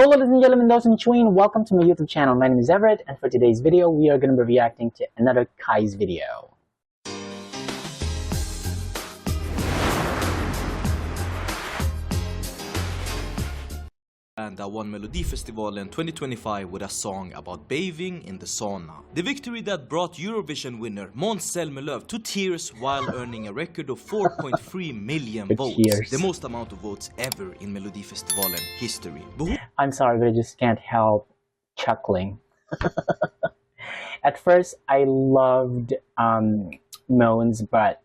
Hello ladies and gentlemen, those in between, welcome to my YouTube channel. My name is Everett, and for today's video, we are going to be reacting to another KAJ video. And that won Melodifestivalen 2025 with a song about bathing in the sauna. The victory that brought Eurovision winner Måns Zelmerlöw to tears while earning a record of 4.3 million votes. The most amount of votes ever in Melodifestivalen history. I'm sorry, but I just can't help chuckling. At first, I loved Måns, but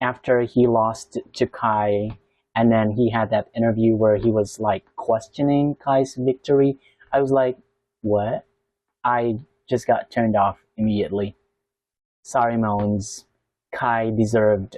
after he lost to KAJ, and then he had that interview where he was like questioning KAJ's victory, I was like, what? I just got turned off immediately. Sorry, Måns. KAJ deserved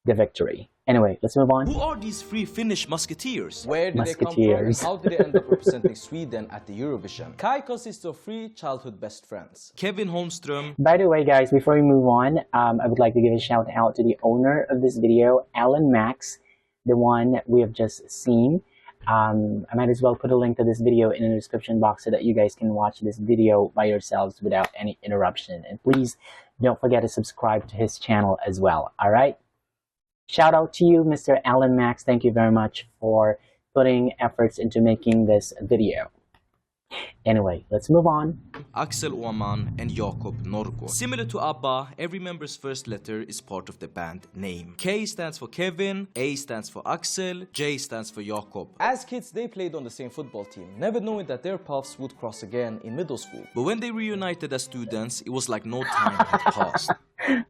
the victory. Anyway, let's move on. Who are these three Finnish musketeers? Where did they come from and how did they end up representing Sweden at the Eurovision? KAJ consists of three childhood best friends. Kevin Holmström. By the way, guys, before we move on, I would like to give a shout out to the owner of this video, Alan Max, the one we have just seen. I might as well put a link to this video in the description box so that you guys can watch this video by yourselves without any interruption. And please don't forget to subscribe to his channel as well. All right? Shout out to you, Mr. Alan Max. Thank you very much for putting efforts into making this video. Anyway, let's move on. Axel Åhman and Jakob Norgård. Similar to ABBA, every member's first letter is part of the band name. K stands for Kevin, A stands for Axel, J stands for Jakob. As kids, they played on the same football team, never knowing that their paths would cross again in middle school. But when they reunited as students, it was like no time had passed.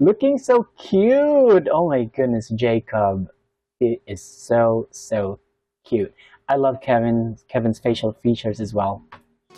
Looking so cute! Oh my goodness, Jacob. It is so cute. I love Kevin's facial features as well.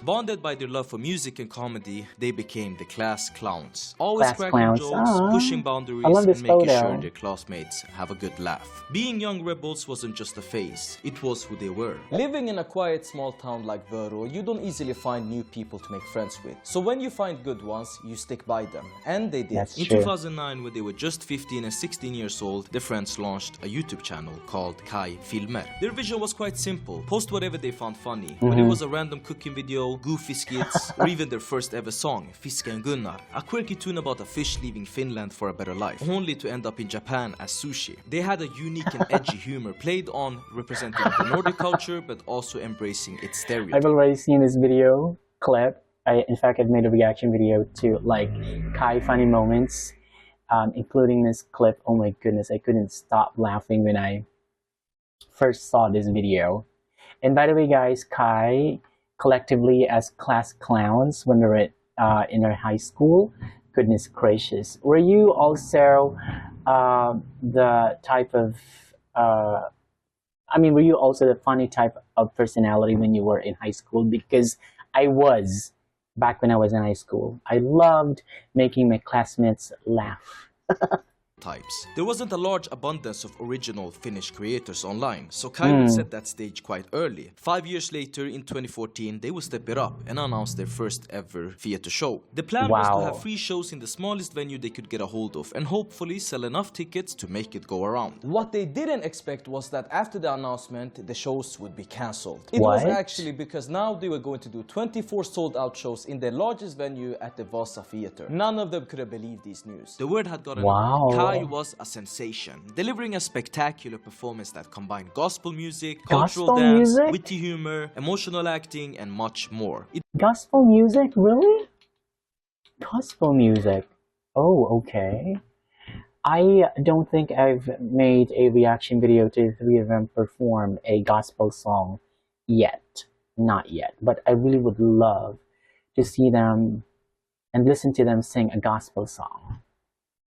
Bonded by their love for music and comedy, they became the class clowns. Always Class cracking clowns. jokes, Aww. pushing boundaries, I love and this making photo. sure their classmates have a good laugh. Being young rebels wasn't just a phase, it was who they were. Living in a quiet small town like Vörå, you don't easily find new people to make friends with. So when you find good ones, you stick by them. And they did. That's in true. 2009, when they were just 15 and 16 years old, the friends launched a YouTube channel called KAJ Filmer. Their vision was quite simple: post whatever they found funny. Whether it was a random cooking video, goofy skits, or even their first ever song, Fiska and Gunnar, a quirky tune about a fish leaving Finland for a better life, only to end up in Japan as sushi. They had a unique and edgy humor played on representing the Nordic culture but also embracing its stereotypes. I've already seen this video clip. In fact, I've made a reaction video to like KAJ funny moments, including this clip. Oh my goodness, I couldn't stop laughing when I first saw this video. And by the way, guys, KAJ collectively as class clowns when we were in our high school. Goodness gracious. Were you also the type of, were you also the funny type of personality when you were in high school? Because I was back when I was in high school. I loved making my classmates laugh. There wasn't a large abundance of original Finnish creators online, so KAJ would set that stage quite early. 5 years later, in 2014, they would step it up and announce their first ever theater show. The plan was to have 3 shows in the smallest venue they could get a hold of and hopefully sell enough tickets to make it go around. What they didn't expect was that after the announcement, the shows would be cancelled. It was actually because now they were going to do 24 sold-out shows in their largest venue at the Vasa Theater. None of them could have believed these news. The word had gotten out. KAJ was a sensation, delivering a spectacular performance that combined gospel music, cultural dance, witty humor, emotional acting, and much more. Gospel music? Really? Gospel music? Oh, okay. I don't think I've made a reaction video to the 3 of them perform a gospel song yet. Not yet. But I really would love to see them and listen to them sing a gospel song.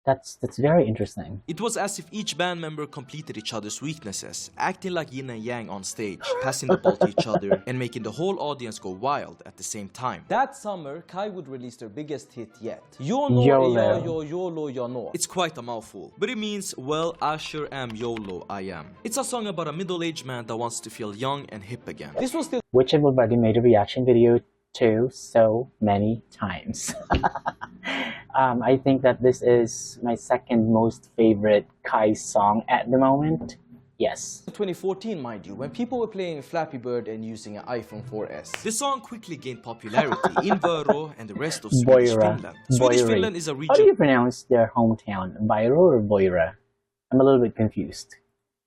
That's very interesting. It was as if each band member completed each other's weaknesses, acting like yin and yang on stage, passing the ball to each other, and making the whole audience go wild at the same time. That summer, KAJ would release their biggest hit yet. YOLO. It's quite a mouthful, but it means, well, I sure am YOLO, I am. It's a song about a middle-aged man that wants to feel young and hip again. This was still which I've already made a reaction video to so many times. I think that this is my second most favorite KAJ song at the moment. Yes. 2014, mind you, when people were playing Flappy Bird and using an iPhone 4S. The song quickly gained popularity in Vörå and the rest of Swedish Finland. Swedish Finland is a region... How do you pronounce their hometown? Vörå or Voira? I'm a little bit confused.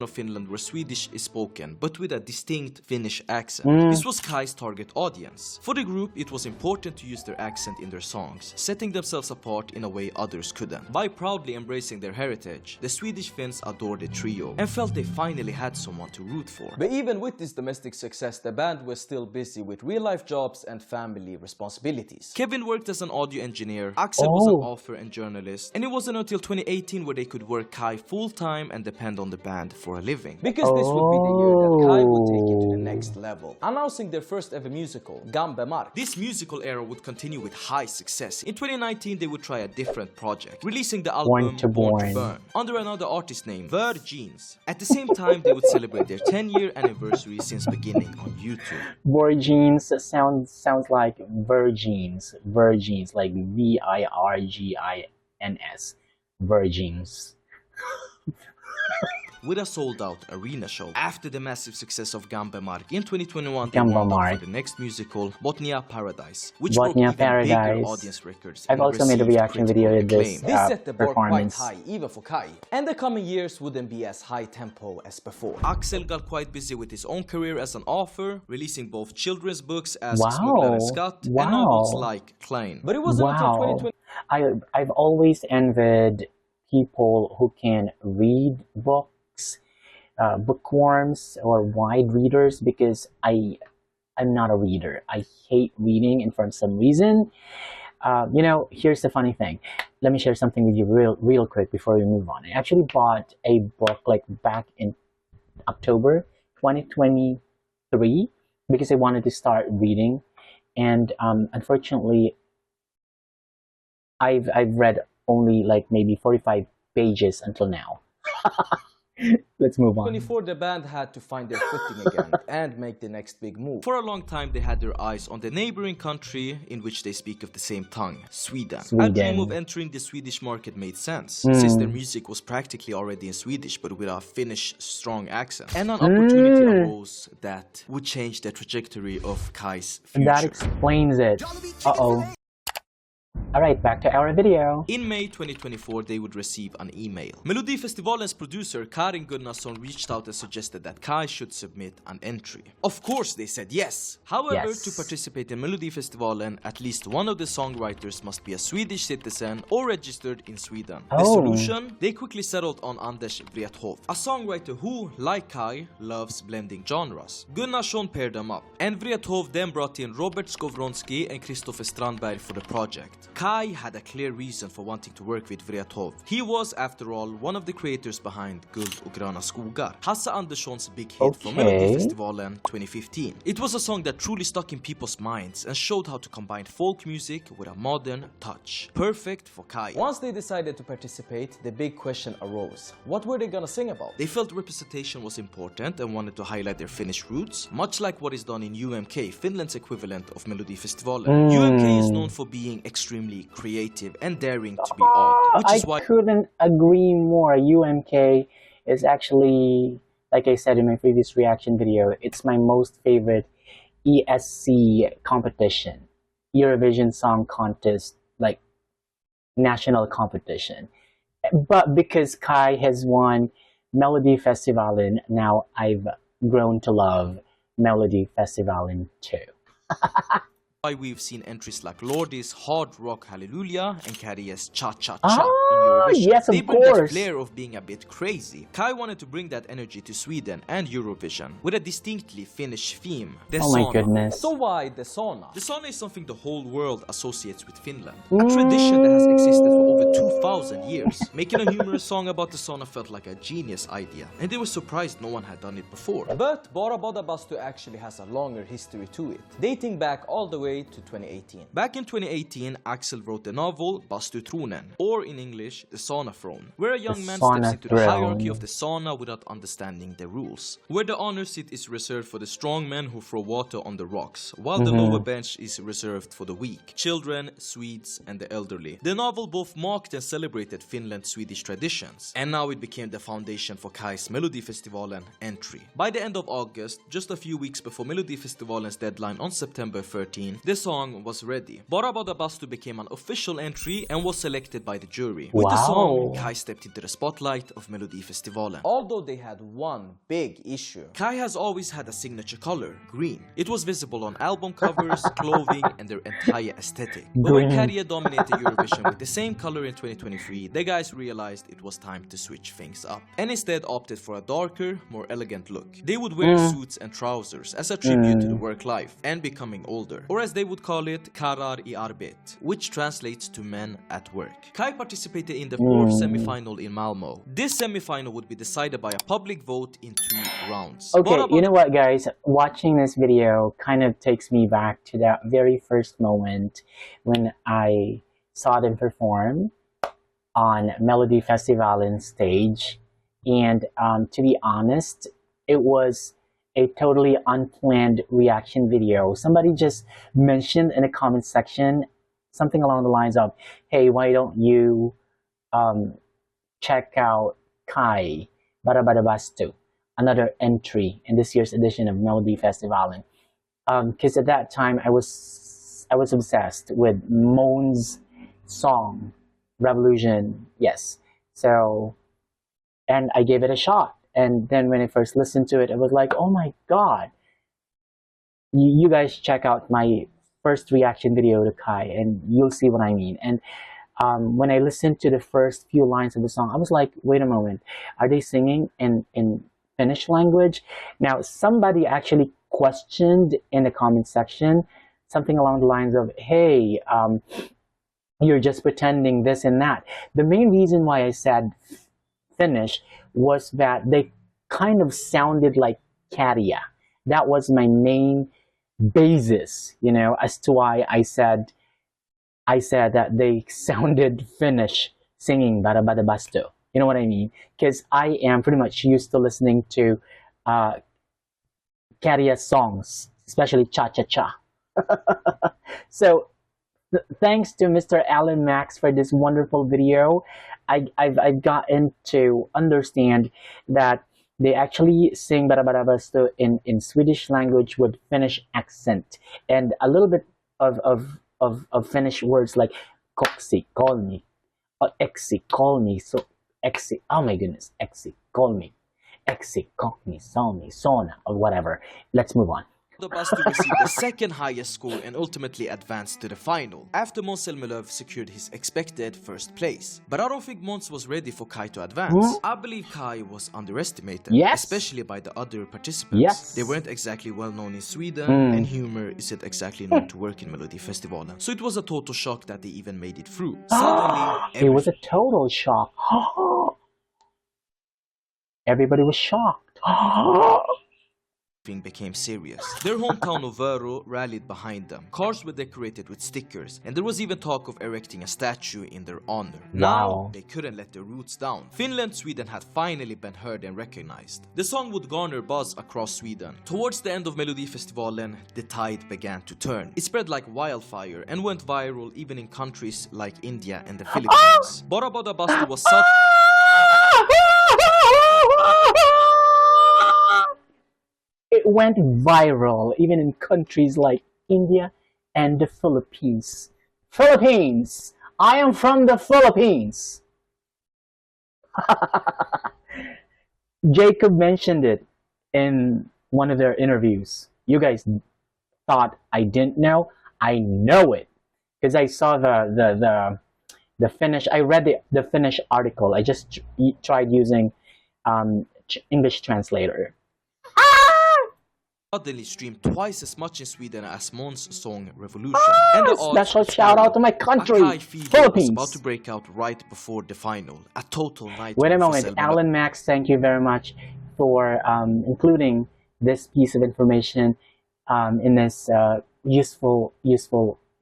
Of Finland where Swedish is spoken, but with a distinct Finnish accent. This was KAJ's target audience. For the group, it was important to use their accent in their songs, setting themselves apart in a way others couldn't. By proudly embracing their heritage, the Swedish Finns adored the trio and felt they finally had someone to root for. But even with this domestic success, the band was still busy with real-life jobs and family responsibilities. Kevin worked as an audio engineer, Axel was an author and journalist, and it wasn't until 2018 where they could work KAJ full-time and depend on the band for a living. Because this would be the year that KAJ would take it to the next level, announcing their first ever musical, Gambe Mark. This musical era would continue with high success. In 2019, they would try a different project, releasing the album Born to Burn under another artist name, Virgins. At the same time, they would celebrate their 10-year anniversary since beginning on YouTube. Virgins sounds like virgins, like Virgins, virgins. With a sold-out arena show. After the massive success of Gambe Mark in 2021, they warmed up for the next musical, Botnia Paradise, which broke even bigger audience records. I've also made a reaction video to this This set the bar quite performance. high, even for KAJ. And the coming years wouldn't be as high tempo as before. Axel got quite busy with his own career as an author, releasing both children's books as Smugglare Skatt and novels like Klein. But it wasn't until 2020. I've always envied people who can read books, bookworms or wide readers, because I'm not a reader. I hate reading, and for some reason, you know, here's the funny thing. Let me share something with you real quick before we move on. I actually bought a book like back in October 2023 because I wanted to start reading, and unfortunately, I've read only like maybe 45 pages until now. Let's move on. 2024, the band had to find their footing again and make the next big move. For a long time, they had their eyes on the neighboring country in which they speak of the same tongue, Sweden. A dream of entering the Swedish market made sense, since their music was practically already in Swedish but with a Finnish strong accent. And an opportunity arose that would change the trajectory of KAJ's future. That explains it. Uh-oh. Alright, back to our video. In May 2024, they would receive an email. Melodifestivalen's producer Karin Gunnarsson reached out and suggested that KAJ should submit an entry. Of course, they said yes. However, to participate in Melodifestivalen, at least one of the songwriters must be a Swedish citizen or registered in Sweden. The solution? They quickly settled on Anders Wrethov, a songwriter who, like KAJ, loves blending genres. Gunnarsson paired them up, and Wrethov then brought in Robert Skowronski and Kristoffer Strandberg for the project. KAJ had a clear reason for wanting to work with Wrethov. He was, after all, one of the creators behind Guld och gröna skogar, Hasse Andersson's big hit from Melodifestivalen 2015. It was a song that truly stuck in people's minds and showed how to combine folk music with a modern touch. Perfect for KAJ. Once they decided to participate, the big question arose. What were they gonna sing about? They felt representation was important and wanted to highlight their Finnish roots, much like what is done in UMK, Finland's equivalent of Melodifestivalen. UMK is known for being extremely creative and daring to be odd, which is why I couldn't agree more. UMK is actually, like I said in my previous reaction video, it's my most favorite ESC competition, Eurovision Song Contest, like national competition. But because KAJ has won Melodifestivalen, now I've grown to love Melodifestivalen too. Why we've seen entries like Lordi's Hard Rock Hallelujah and Kari's Cha Cha Cha in Eurovision. Yes, of they bring course. that flair of being a bit crazy. KAJ wanted to bring that energy to Sweden and Eurovision with a distinctly Finnish theme, the sauna. My goodness. So why the sauna? The sauna is something the whole world associates with Finland. A tradition that has existed for over 2,000 years. Making a humorous song about the sauna felt like a genius idea, and they were surprised no one had done it before. But Bara Bada Bastu actually has a longer history to it, dating back all the way to 2018. Back in 2018, Axel wrote the novel Bastutronen, or in English, The Sauna Throne, where a young man steps into the hierarchy of the sauna without understanding the rules. Where the honor seat is reserved for the strong men who throw water on the rocks, while the lower bench is reserved for the weak, children, Swedes, and the elderly. The novel both mocked and celebrated Finland-Swedish traditions, and now it became the foundation for KAJ's Melodifestivalen entry. By the end of August, just a few weeks before Melodifestivalen's deadline on September 13, the song was ready. Bara Bada Bastu became an official entry and was selected by the jury. With the song, KAJ stepped into the spotlight of Melodifestivalen. Although they had one big issue. KAJ has always had a signature color, green. It was visible on album covers, clothing, and their entire aesthetic. But when KAJ dominated Eurovision with the same color in 2023, the guys realized it was time to switch things up, and instead opted for a darker, more elegant look. They would wear suits and trousers as a tribute to the work life and becoming older, or as they would call it, karar I arbet, which translates to men at work. KAJ participated in the fourth semi-final in Malmo. This semi-final would be decided by a public vote in 2 rounds. Okay, you know what, guys? Watching this video kind of takes me back to that very first moment when I saw them perform on Melodifestivalen stage. And to be honest, it was a totally unplanned reaction video. Somebody just mentioned in the comment section something along the lines of, hey, why don't you check out KAJ Bara Bada Bastu, another entry in this year's edition of Melodifestivalen. Because at that time I was obsessed with Måns' song Revolution. Yes, so, and I gave it a shot, and then when I first listened to it, I was like, oh my god. You guys check out my first reaction video to KAJ and you'll see what I mean. And when I listened to the first few lines of the song, I was like, wait a moment, are they singing in Finnish language? Now, somebody actually questioned in the comment section something along the lines of, hey, you're just pretending this and that. The main reason why I said Finnish was that they kind of sounded like KAJ. That was my main basis, you know, as to why I said that they sounded Finnish singing Bara Bada Bastu. You know what I mean? Because I am pretty much used to listening to KAJ songs, especially Cha-Cha-Cha. So thanks to Mr. Alan Max for this wonderful video. I've gotten to understand that they actually sing Bara Bada Bastu in Swedish language with Finnish accent, and a little bit of Finnish words like koksi, kolmi, eksi, kolmi, so eksi, oh my goodness, eksi, kolmi, eksi, kokni, solmi, sona, or whatever. Let's move on. The Bastu received the second highest score and ultimately advanced to the final, after Måns Zelmerlöw secured his expected first place. But I don't think Måns was ready for KAJ to advance. I believe KAJ was underestimated, especially by the other participants. They weren't exactly well known in Sweden, and humor isn't exactly known to work in Melodifestivalen. So it was a total shock that they even made it through. Suddenly, it was a total shock. Everybody was shocked. Became serious. Their hometown of Vero rallied behind them. Cars were decorated with stickers, and there was even talk of erecting a statue in their honor. Now, they couldn't let their roots down. Finland-Sweden had finally been heard and recognized. The song would garner buzz across Sweden. Towards the end of Melodifestivalen, the tide began to turn. It spread like wildfire and went viral even in countries like India and the Philippines. Bara Bada Bastu was such... It went viral even in countries like India and the Philippines. Philippines! I am from the Philippines! Jacob mentioned it in one of their interviews. You guys thought I didn't know? I know it. Because I saw the Finnish, I read the Finnish article. I just tried using English translator. Suddenly streamed twice as much in Sweden as Måns' song Revolution. And the special shout out to my country, Philippines. Was about to break out right before the final. A total night. Wait a moment, Alan Max, thank you very much for including this piece of information in this useful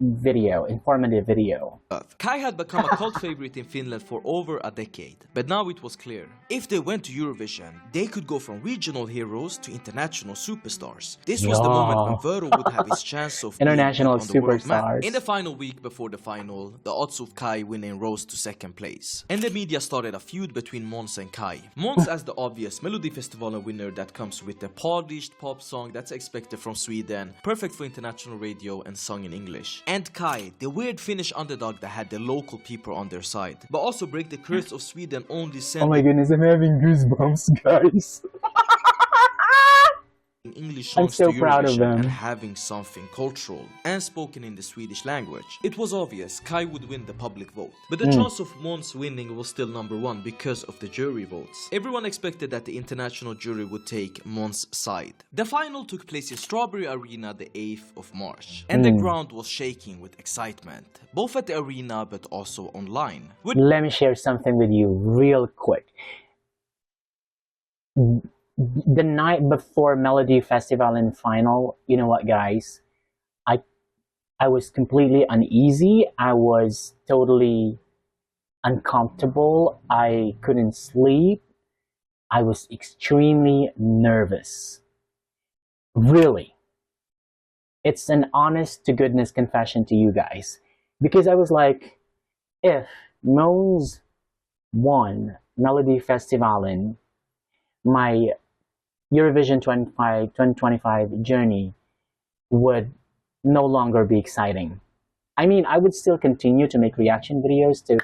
informative video. KAJ had become a cult favorite in Finland for over a decade, but now it was clear. If they went to Eurovision, they could go from regional heroes to international superstars. This was the moment when Vero would have his chance of international being on the world map. superstars. In the final week before the final, the odds of KAJ winning rose to second place. And the media started a feud between Måns and KAJ. Måns as the obvious Melodifestivalen winner that comes with the polished pop song that's expected from Sweden, perfect for international radio and sung in English. And KAJ, the weird Finnish underdog that had the local people on their side, but also break the curse of Sweden only sending Oh my goodness, I'm having goosebumps, guys. English I'm songs so to proud of Eurovision them. and having something cultural and spoken in the Swedish language. It was obvious KAJ would win the public vote, but the chance of Måns winning was still number one because of the jury votes. Everyone expected that the international jury would take Måns' side. The final took place in Strawberry Arena the 8th of March, and the ground was shaking with excitement, both at the arena but also online. Let me share something with you real quick. The night before Melodifestivalen final, you know what, guys? I was completely uneasy. I was totally uncomfortable. I couldn't sleep. I was extremely nervous. Really. It's an honest to goodness confession to you guys. Because I was like, if Måns won Melodifestivalen, my Eurovision 2025 journey would no longer be exciting. I mean, I would still continue to make reaction videos to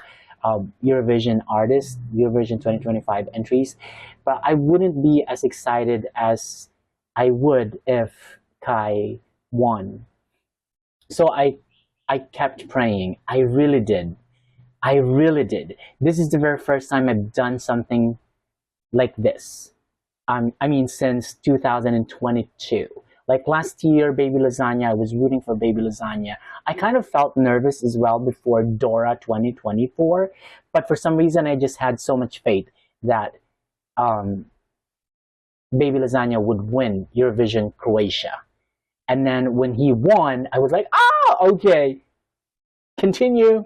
Eurovision artists, Eurovision 2025 entries, but I wouldn't be as excited as I would if KAJ won. So I kept praying. I really did. I really did. This is the very first time I've done something like this. I mean, since 2022. Like last year, Baby Lasagna, I was rooting for Baby Lasagna. I kind of felt nervous as well before Dora 2024, but for some reason, I just had so much faith that Baby Lasagna would win Eurovision Croatia. And then when he won, I was like, oh, okay, continue.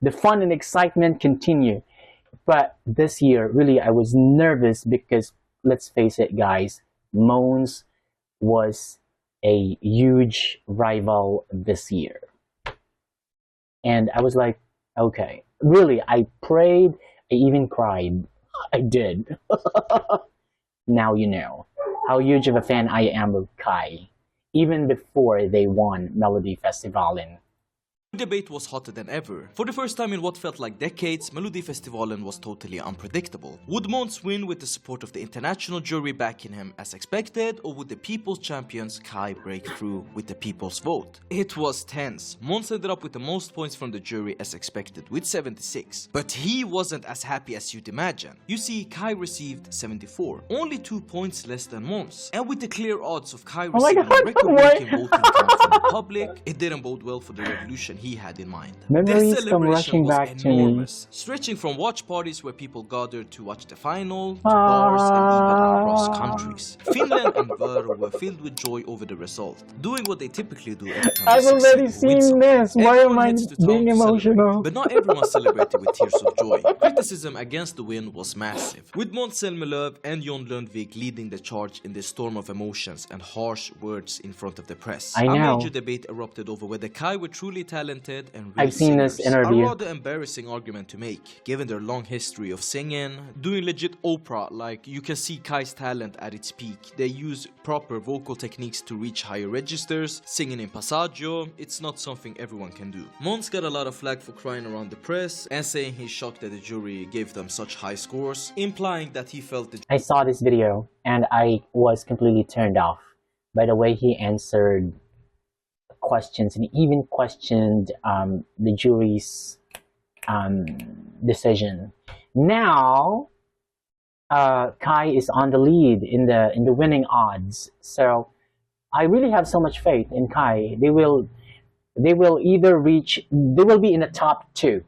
The fun and excitement continue. But this year, really, I was nervous because, let's face it, guys, Måns was a huge rival this year. And I was like, okay, really, I prayed, I even cried. I did. Now you know how huge of a fan I am of KAJ, even before they won Melodifestivalen. The debate was hotter than ever. For the first time in what felt like decades, Melodifestivalen was totally unpredictable. Would Måns win with the support of the international jury backing him as expected, or would the people's champions KAJ break through with the people's vote? It was tense. Måns ended up with the most points from the jury as expected, with 76. But he wasn't as happy as you'd imagine. You see, KAJ received 74, only 2 points less than Måns. And with the clear odds of KAJ receiving a record-breaking voting count from the public, it didn't bode well for the revolution he had in mind. Memories come rushing back to me. Stretching from watch parties where people gathered to watch the final, to bars and even across countries. Finland and Vero were filled with joy over the result, doing what they typically do every time I've already seen this. Why am I being emotional? But not everyone celebrated with tears of joy. Criticism against the win was massive, with Måns Zelmerlöw and Jon Lundvik leading the charge in this storm of emotions and harsh words in front of the press. I know. A major debate erupted over whether KAJ were truly talented and real I've seen singers. this interview. A rather embarrassing argument to make, given their long history of singing, doing legit opera. Like, you can see KAJ's talent at its peak. They use proper vocal techniques to reach higher registers, singing in passaggio. It's not something everyone can do. Måns got a lot of flack for crying around the press and saying he's shocked that the jury gave them such high scores, implying that he felt I saw this video and I was completely turned off by the way he answered questions, and even questioned the jury's decision. Now KAJ is on the lead in the winning odds, so I really have so much faith in KAJ. They will either reach, they will be in the top 2.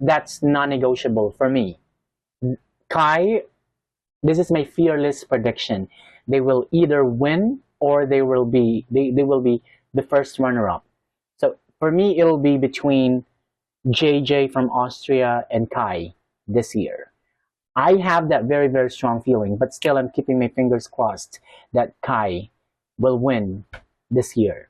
That's non-negotiable for me. KAJ, this is my fearless prediction. They will either win or they will be the first runner-up. So For me, it'll be between JJ from Austria and KAJ this year. I have that very, very strong feeling, but still I'm keeping my fingers crossed that KAJ will win this year.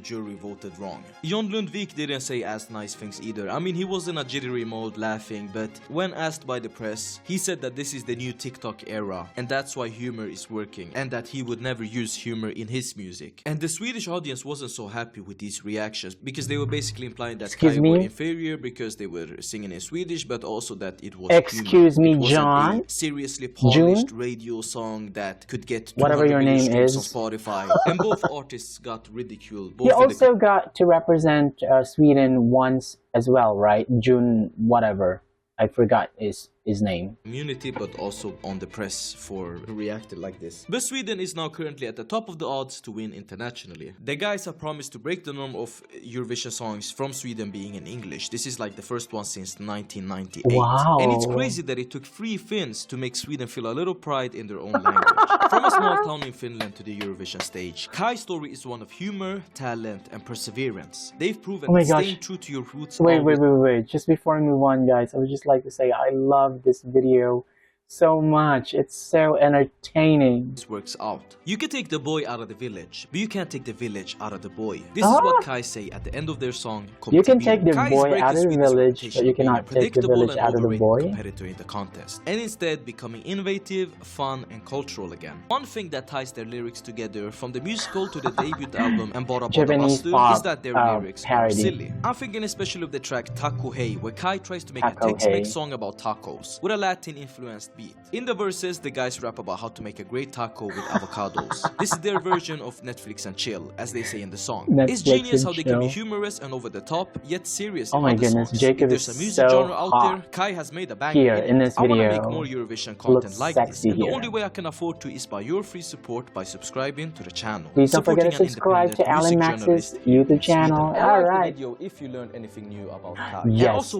Jury voted wrong. John Lundvik didn't say as nice things either. I mean, he was in a jittery mode laughing, but when asked by the press, he said that this is the new TikTok era and that's why humor is working and that he would never use humor in his music. And the Swedish audience wasn't so happy with these reactions because they were basically implying that KAJ were inferior because they were singing in Swedish, but also that it was Excuse humor. me, It John. a seriously polished radio song that could get whatever your name is on Spotify. And both artists got ridiculed. He also got to represent Sweden once as well, right? June whatever. I forgot his name. Community, but also on the press for reacting like this. But Sweden is now currently at the top of the odds to win internationally. The guys have promised to break the norm of Eurovision songs from Sweden being in English. This is like the first one since 1998. Wow. And it's crazy that it took 3 Finns to make Sweden feel a little pride in their own language. From a small town in Finland to the Eurovision stage, KAJ's story is one of humor, talent, and perseverance. They've proven that staying true to your roots. Wait. Just before I move on, guys, I would just like to say I love this video so much. It's so entertaining. This works out. You can take the boy out of the village, but you can't take the village out of the boy. This is what KAJ say at the end of their song. You can take the boy out of the village, but you cannot take the village out of the boy. Competitor in the contest, and instead becoming innovative, fun, and cultural again. One thing that ties their lyrics together, from the musical to the debut album and Bara Bara Bastu, is that their lyrics are silly. I'm thinking especially of the track Taco Hey, where KAJ tries to make a Tex-Mex song about tacos with a Latin-influenced beat. In the verses, the guys rap about how to make a great taco with avocados. This is their version of Netflix and chill, as they say in the song. It's genius how they can be humorous and over the top, yet serious. Oh my goodness, Jacob is a music so genre out hot. there, KAJ has made a banger Here in this I want to video, make more Eurovision content like this, and here. the only way I can afford to is by your free support by subscribing to the channel. Please don't forget to subscribe to Alan Max's YouTube channel. Alright. If you learned anything new about KAJ. Yes,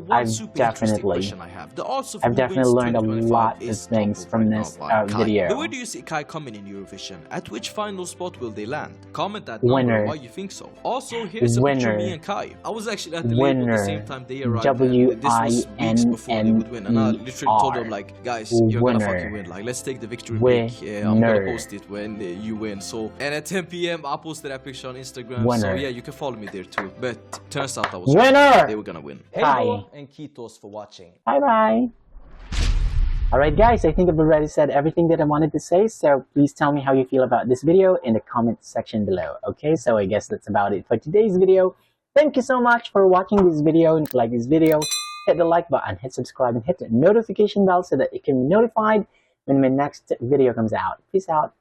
I've definitely learned a lot of things from this video. But where do you see KAJ coming in Eurovision? At which final spot will they land? Comment that down below why you think so. Also, here's a picture of me and KAJ. I was actually at the label at the same time they arrived. This was weeks before they would win, and I literally told them like, guys, you're gonna fucking win. Like, let's take the victory week. I'm gonna post it when you win. So, and at 10 p.m. I posted that picture on Instagram. So yeah, you can follow me there too. But turns out I was right. They were gonna win. Hey and Kitos for watching. Bye bye. Alright guys, I think I've already said everything that I wanted to say, so please tell me how you feel about this video in the comment section below. Okay, so I guess that's about it for today's video. Thank you so much for watching this video, and if you like this video, hit the like button, hit subscribe, and hit the notification bell so that you can be notified when my next video comes out. Peace out.